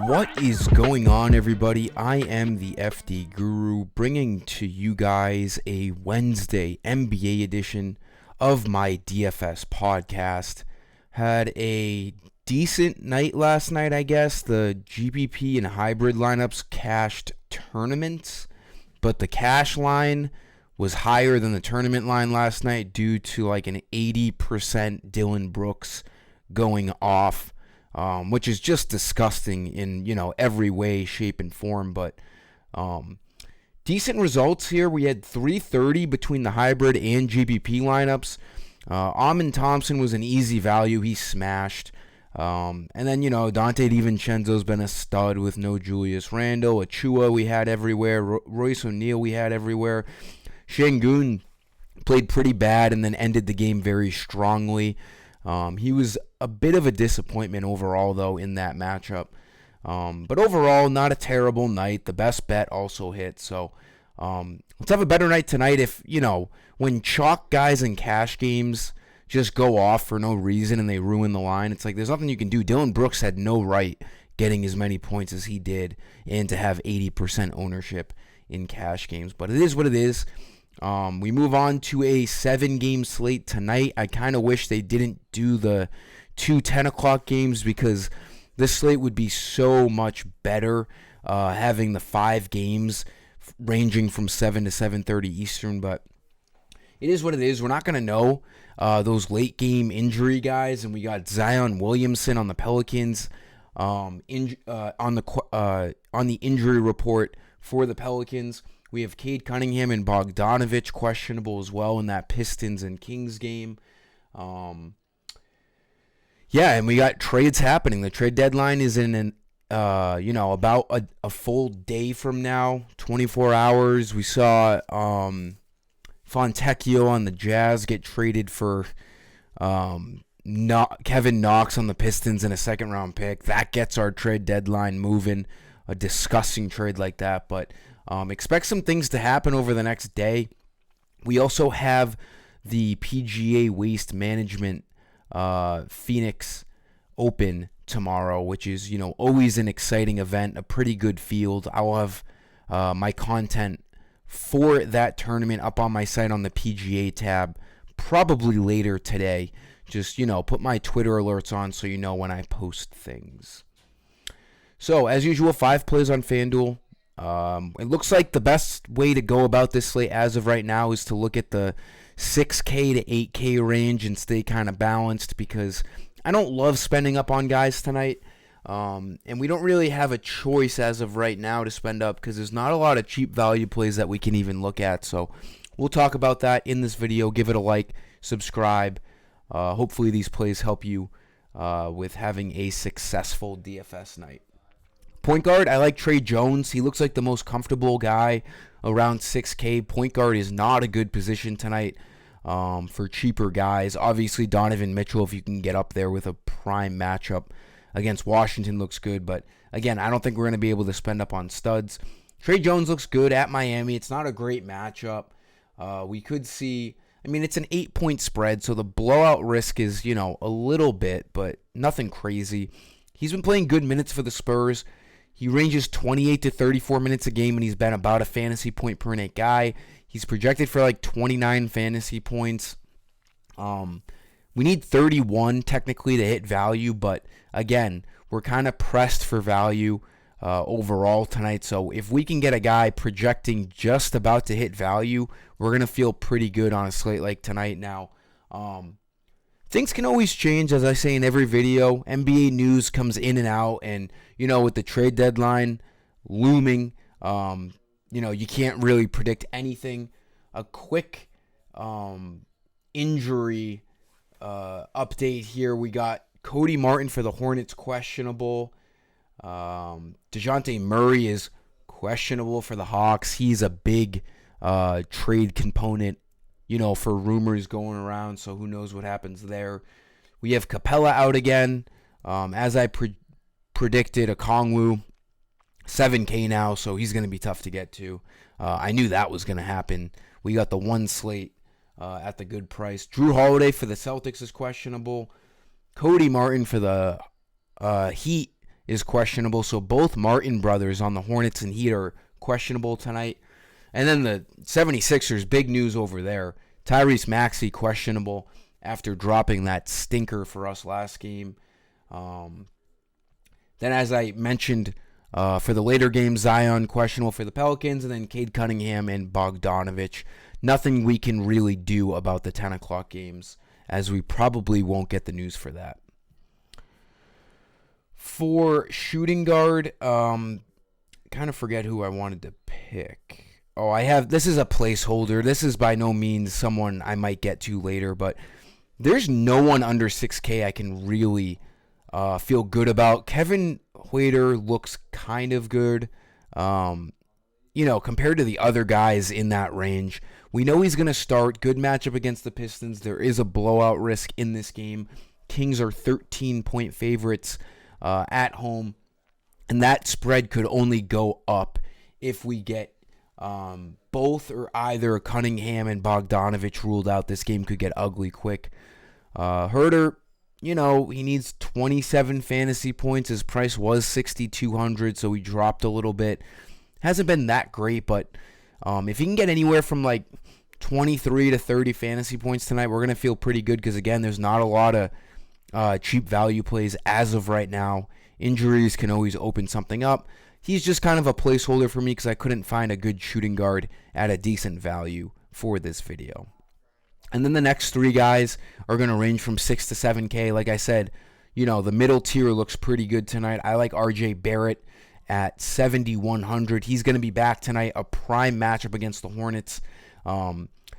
What is going on, everybody? I am the FD Guru, bringing to you guys a Wednesday NBA edition of my DFS podcast. Had a decent night last night, I guess. The GPP and hybrid lineups cashed tournaments, but the cash line was higher than the tournament line last night due to like an 80% Dillon Brooks going off. Which is just disgusting in, every way, shape, and form. But decent results here. We had 330 between the hybrid and GPP lineups. Amen Thompson was an easy value. He smashed. And then, Dante DiVincenzo's been a stud with no Julius Randle. Achua we had everywhere. Royce O'Neal we had everywhere. Şengün played pretty bad and then ended the game very strongly. He was a bit of a disappointment overall, though, in that matchup. But overall, not a terrible night. The best bet also hit. So let's have a better night tonight. If, when chalk guys in cash games just go off for no reason and they ruin the line, it's like there's nothing you can do. Dillon Brooks had no right getting as many points as he did and to have 80% ownership in cash games. But it is what it is. We move on to a 7-game slate tonight. I kind of wish they didn't do the 2 10 o'clock games because this slate would be so much better having the 5 games ranging from 7 to 7:30 Eastern. But it is what it is. We're not going to know those late game injury guys, and we got Zion Williamson on the Pelicans on the injury report for the Pelicans. We have Cade Cunningham and Bogdanovich questionable as well in that Pistons and Kings game. And we got trades happening. The trade deadline is in about a full day from now, 24 hours. We saw Fontecchio on the Jazz get traded for Kevin Knox on the Pistons and a second-round pick. That gets our trade deadline moving. A disgusting trade like that, but expect some things to happen over the next day. We also have the PGA Waste Management Phoenix Open tomorrow, which is, always an exciting event, a pretty good field. I will have my content for that tournament up on my site on the PGA tab probably later today. Just, put my Twitter alerts on so you know when I post things. So, as usual, 5 plays on FanDuel. It looks like the best way to go about this slate as of right now is to look at the 6K to 8K range and stay kind of balanced because I don't love spending up on guys tonight. And we don't really have a choice as of right now to spend up because there's not a lot of cheap value plays that we can even look at. So we'll talk about that in this video. Give it a like, subscribe. Hopefully these plays help you with having a successful DFS night. Point guard, I like Trey Jones. He looks like the most comfortable guy around 6K. Point guard is not a good position tonight for cheaper guys. Obviously, Donovan Mitchell, if you can get up there with a prime matchup against Washington, looks good. But, again, I don't think we're going to be able to spend up on studs. Trey Jones looks good at Miami. It's not a great matchup. We could see, it's an 8-point spread, so the blowout risk is, a little bit, but nothing crazy. He's been playing good minutes for the Spurs. He ranges 28 to 34 minutes a game, and he's been about a fantasy point per night guy. He's projected for like 29 fantasy points. We need 31 technically to hit value, but again, we're kind of pressed for value overall tonight. So if we can get a guy projecting just about to hit value, we're going to feel pretty good on a slate like tonight. Now, things can always change, as I say in every video. NBA news comes in and out, and, with the trade deadline looming, you can't really predict anything. A quick injury update here. We got Cody Martin for the Hornets questionable. DeJounte Murray is questionable for the Hawks. He's a big trade component, for rumors going around, so who knows what happens there. We have Capella out again. As I predicted, Okongwu, 7K now, so he's going to be tough to get to. I knew that was going to happen. We got the one slate at the good price. Drew Holiday for the Celtics is questionable. Cody Martin for the Heat is questionable. So both Martin brothers on the Hornets and Heat are questionable tonight. And then the 76ers, big news over there. Tyrese Maxey questionable after dropping that stinker for us last game. Then, as I mentioned, for the later games, Zion questionable for the Pelicans, and then Cade Cunningham and Bogdanovich. Nothing we can really do about the 10 o'clock games, as we probably won't get the news for that. For shooting guard, kind of forget who I wanted to pick. This is a placeholder. This is by no means someone I might get to later, but there's no one under 6K I can really feel good about. Kevin Huerter looks kind of good, compared to the other guys in that range. We know he's going to start. Good matchup against the Pistons. There is a blowout risk in this game. Kings are 13-point favorites at home, and that spread could only go up if we get both or either Cunningham and Bogdanovich ruled out. This game could get ugly quick. Huerter, he needs 27 fantasy points. His price was $6,200, so he dropped a little bit. Hasn't been that great, but if he can get anywhere from like 23 to 30 fantasy points tonight, we're going to feel pretty good because, again, there's not a lot of cheap value plays as of right now. Injuries can always open something up. He's just kind of a placeholder for me because I couldn't find a good shooting guard at a decent value for this video. And then the next three guys are going to range from 6 to 7K. Like I said, the middle tier looks pretty good tonight. I like RJ Barrett at 7,100. He's going to be back tonight, a prime matchup against the Hornets.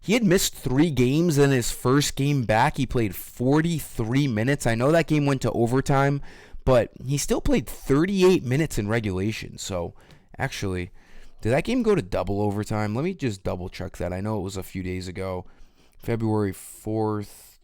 He had missed 3 games in his first game back. He played 43 minutes. I know that game went to overtime, but he still played 38 minutes in regulation. So, actually, did that game go to double overtime? Let me just double check that. I know it was a few days ago. February 4th.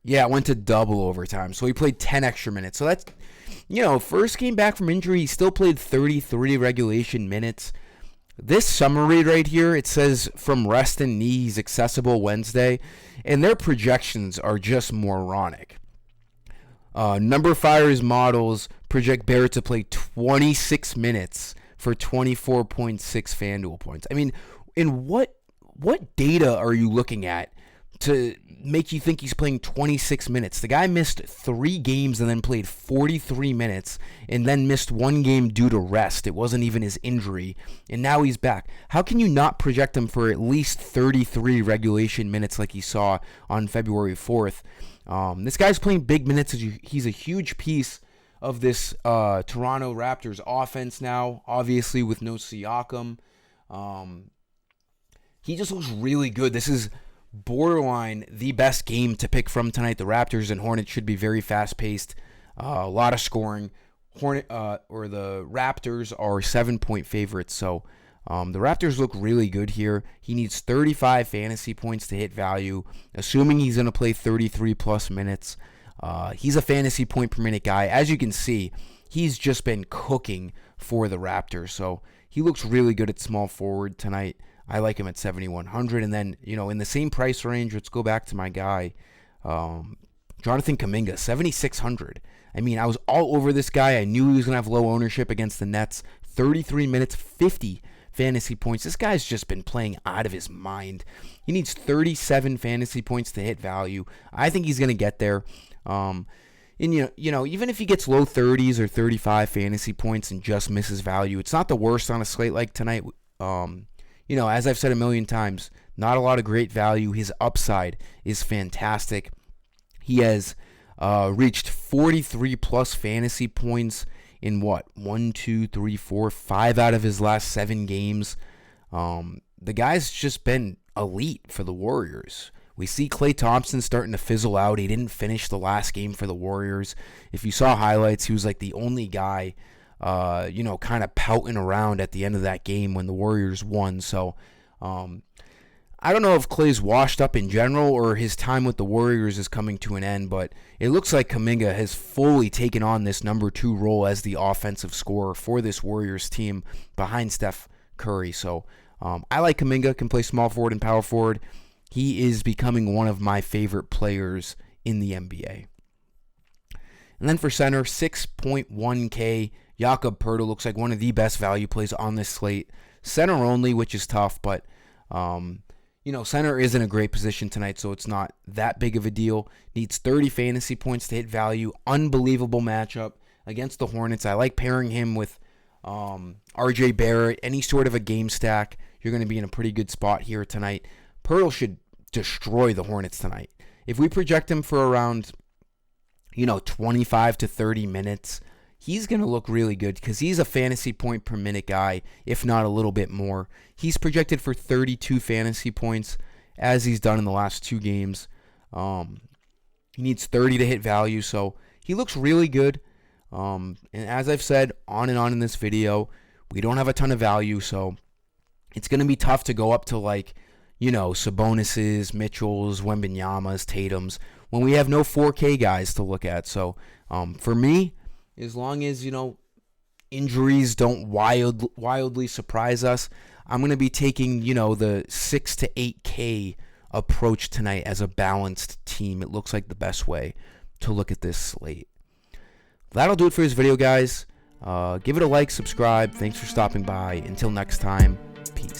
Yeah, it went to double overtime. So he played 10 extra minutes. So that's, first game back from injury, he still played 33 regulation minutes. This summary right here, it says from rest and knee, he's accessible Wednesday. And their projections are just moronic. Number Fire's models project Barrett to play 26 minutes for 24.6 FanDuel points. I mean, in what data are you looking at to make you think he's playing 26 minutes? The guy missed 3 games and then played 43 minutes and then missed 1 game due to rest. It wasn't even his injury, and now he's back. How can you not project him for at least 33 regulation minutes like he saw on February 4th? This guy's playing big minutes. He's a huge piece of this Toronto Raptors offense now, obviously with no Siakam. He just looks really good. This is borderline the best game to pick from tonight. The Raptors and Hornets should be very fast-paced, a lot of scoring. The Raptors are 7-point favorites, so the Raptors look really good here. He needs 35 fantasy points to hit value, assuming he's going to play 33-plus minutes. He's a fantasy point per minute guy. As you can see, he's just been cooking for the Raptors, so he looks really good at small forward tonight. I like him at 7,100. And then, in the same price range, let's go back to my guy, Jonathan Kuminga, 7,600. I mean, I was all over this guy. I knew he was going to have low ownership against the Nets. 33 minutes, 50 fantasy points. This guy's just been playing out of his mind. He needs 37 fantasy points to hit value. I think he's going to get there. And, even if he gets low 30s or 35 fantasy points and just misses value, it's not the worst on a slate like tonight. As I've said a million times, not a lot of great value. His upside is fantastic. He has reached 43-plus fantasy points in 5 out of his last 7 games. The guy's just been elite for the Warriors. We see Klay Thompson starting to fizzle out. He didn't finish the last game for the Warriors. If you saw highlights, he was like the only guy kind of pouting around at the end of that game when the Warriors won. So, I don't know if Klay's washed up in general or his time with the Warriors is coming to an end, but it looks like Kuminga has fully taken on this number 2 role as the offensive scorer for this Warriors team behind Steph Curry. So, I like Kuminga, can play small forward and power forward. He is becoming one of my favorite players in the NBA. And then for center, 6.1K. Jakob Poeltl looks like one of the best value plays on this slate. Center only, which is tough, but center isn't a great position tonight, so it's not that big of a deal. Needs 30 fantasy points to hit value. Unbelievable matchup against the Hornets. I like pairing him with RJ Barrett. Any sort of a game stack, you're going to be in a pretty good spot here tonight. Poeltl should destroy the Hornets tonight. If we project him for around 25 to 30 minutes, he's going to look really good because he's a fantasy point per minute guy, if not a little bit more. He's projected for 32 fantasy points, as he's done in the last 2 games. He needs 30 to hit value, so he looks really good. And as I've said on and on in this video, we don't have a ton of value, so it's going to be tough to go up to Sabonis's, Mitchell's, Wembanyama's, Tatum's, when we have no 4K guys to look at. So for me, as long as, injuries don't wildly surprise us, I'm going to be taking, the 6 to 8K approach tonight as a balanced team. It looks like the best way to look at this slate. That'll do it for this video, guys. Give it a like, subscribe. Thanks for stopping by. Until next time, peace.